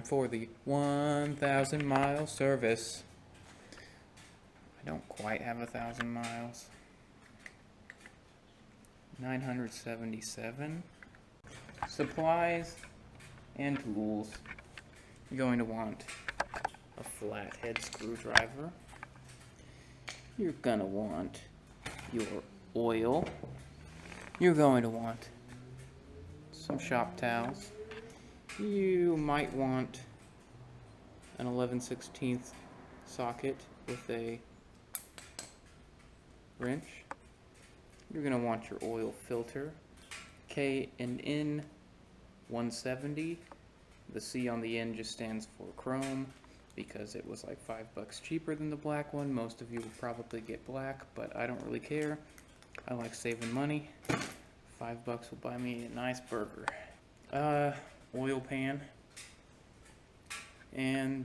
time for the 1,000 mile service. I don't quite have 1,000 miles. 977. Supplies and tools. You're going to want a flathead screwdriver. You're gonna want your oil. You're going to want some shop towels. You might want an 11/16 socket with a wrench. You're going to want your oil filter, K&N 170. The C on the end just stands for chrome because it was like $5 cheaper than the black one. Most of you will probably get black, but I don't really care. I like saving money. $5 will buy me a nice burger. Oil pan and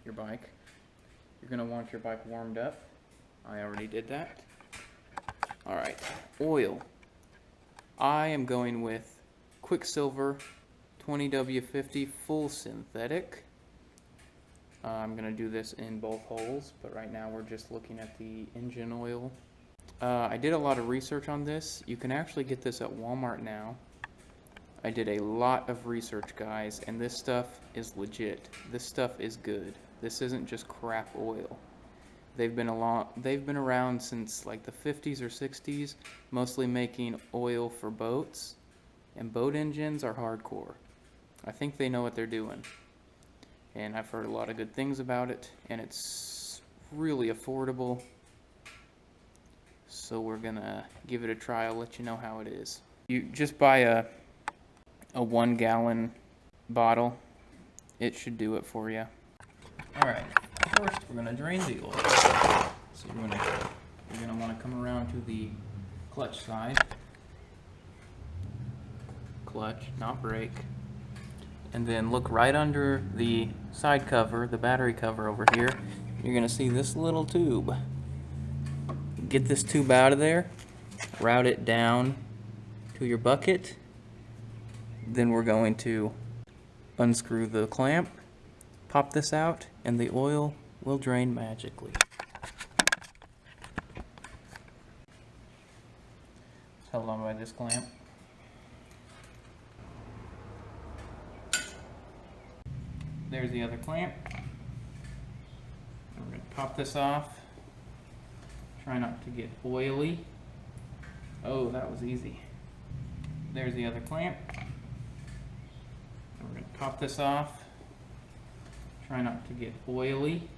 your bike. You're going to want your bike warmed up. I already did that. Alright, oil. I am going with Quicksilver 20W50 full synthetic. I'm going to do this in both holes, but right now we're just looking at the engine oil. I did a lot of research on this. You can actually get this at Walmart now. I did a lot of research, guys, and this stuff is legit. This stuff is good. This isn't just crap oil. They've been around since like the 50s or 60s, mostly making oil for boats, and boat engines are hardcore. I think they know what they're doing, and I've heard a lot of good things about it, and it's really affordable. So we're gonna give it a try. I'll let you know how it is. You just buy a 1 gallon bottle. It should do it for you. Alright, first we're gonna drain the oil. So you're gonna want to come around to the clutch side. Clutch, not brake. And then look right under the side cover, the battery cover over here. You're gonna see this little tube. Get this tube out of there, route it down to your bucket. Then we're going to unscrew the clamp, pop this out, and the oil will drain magically. It's held on by this clamp. There's the other clamp. We're going to pop this off. Try not to get oily. Oh, that was easy. There's the other clamp. We're going to pop this off. Try not to get oily.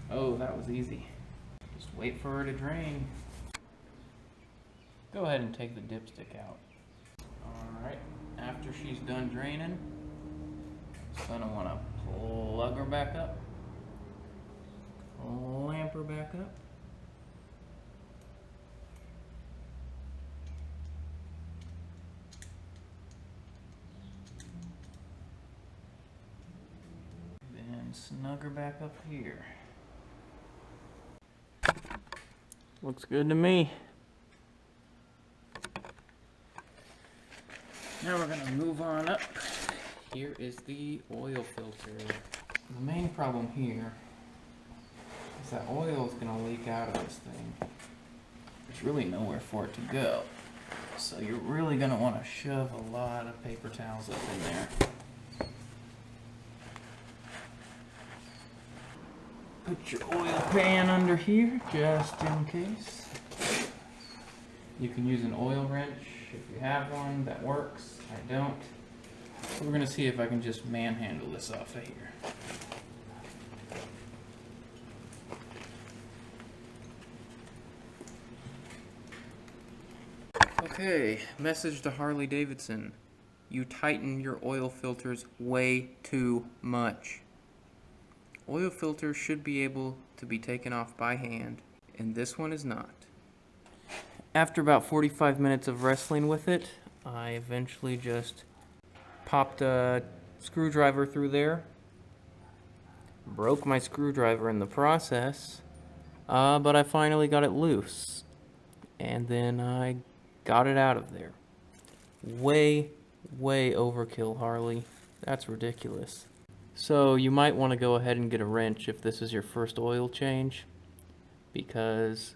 Oh, that was easy. Just wait for her to drain. Go ahead and take the dipstick out. Alright, after she's done draining, just gonna want to plug her back up. Clamp her back up. Snug her back up here. Looks good to me. Now we're going to move on up. Here is the oil filter. The main problem here is that oil is going to leak out of this thing. There's really nowhere for it to go. So you're really going to want to shove a lot of paper towels up in there. Put your oil pan under here, just in case. You can use an oil wrench if you have one, that works. I don't. So we're going to see if I can just manhandle this off of here. Okay, message to Harley Davidson. You tighten your oil filters way too much. Oil filter should be able to be taken off by hand, and this one is not. After about 45 minutes of wrestling with it, I eventually just popped a screwdriver through there. Broke my screwdriver in the process, but I finally got it loose. And then I got it out of there. Way overkill, Harley. That's ridiculous. So you might want to go ahead and get a wrench if this is your first oil change, because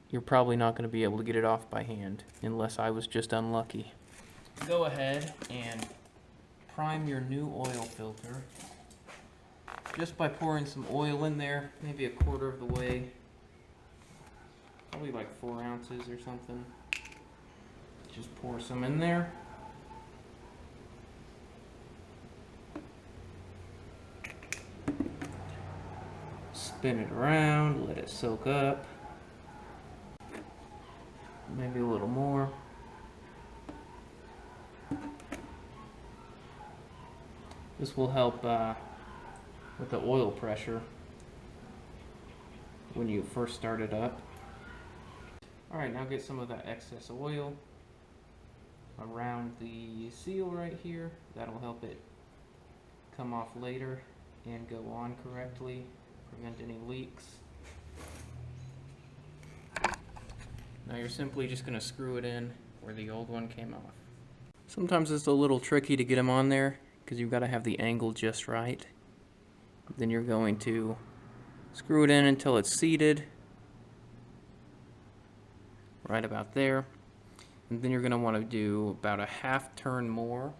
you're probably not going to be able to get it off by hand, unless I was just unlucky. Go ahead and prime your new oil filter just by pouring some oil in there, maybe 1/4 of the way, probably like 4 ounces or something. Just pour some in there. Spin it around, let it soak up. Maybe a little more. This will help with the oil pressure when you first start it up. Alright, now get some of that excess oil around the seal right here. That'll help it come off later and go on correctly, prevent any leaks. Now you're simply just going to screw it in where the old one came off. Sometimes it's a little tricky to get them on there because you've got to have the angle just right. Then you're going to screw it in until it's seated right about there. And then you're going to want to do about a 1/2 turn more.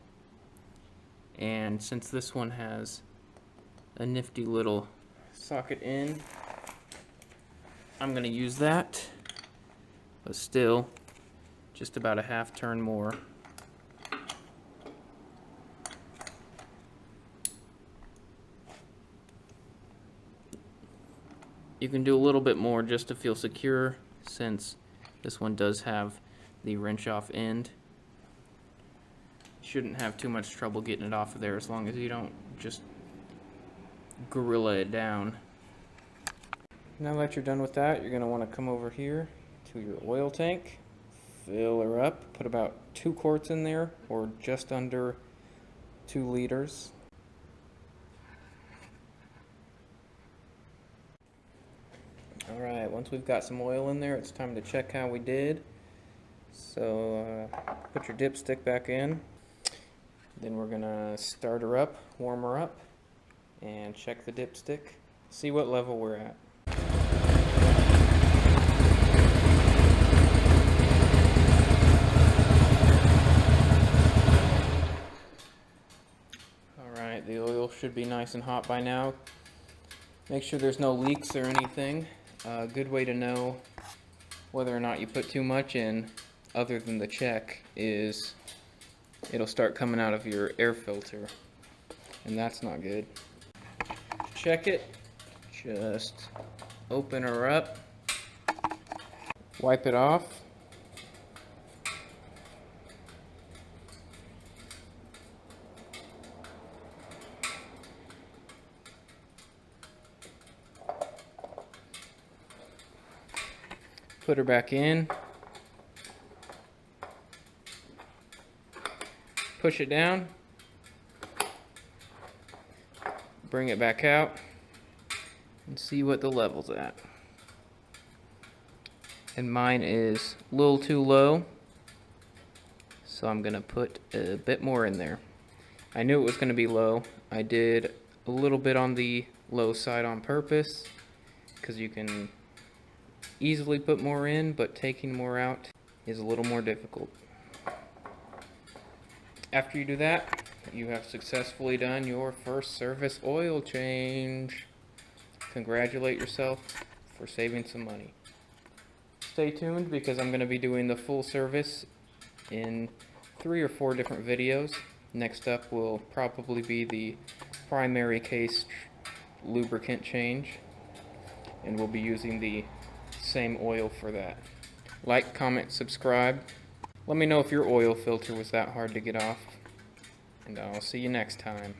And since this one has a nifty little socket end, I'm going to use that. But still, just about a 1/2 turn more. You can do a little bit more just to feel secure, since this one does have the wrench off end. You shouldn't have too much trouble getting it off of there as long as you don't just gorilla it down. Now that you're done with that, you're going to want to come over here to your oil tank, fill her up, put about 2 quarts in there, or just under 2 liters. Alright, once we've got some oil in there, it's time to check how we did. So put your dipstick back in, then we're going to start her up, warm her up, and check the dipstick, see what level we're at. Alright, the oil should be nice and hot by now. Make sure there's no leaks or anything. A good way to know whether or not you put too much in, other than the check, is it'll start coming out of your air filter, and that's not good. Check it, just open her up, wipe it off, put her back in, push it down, bring it back out, and see what the level's at. And mine is a little too low, so I'm gonna put a bit more in there. I knew it was gonna be low. I did a little bit on the low side on purpose, because you can easily put more in, but taking more out is a little more difficult. After you do that, you have successfully done your first service oil change. Congratulate yourself for saving some money. Stay tuned, because I'm going to be doing the full service in 3 or 4 different videos. Next up will probably be the primary case lubricant change, and we'll be using the same oil for that. Like, comment, subscribe. Let me know if your oil filter was that hard to get off, and I'll see you next time.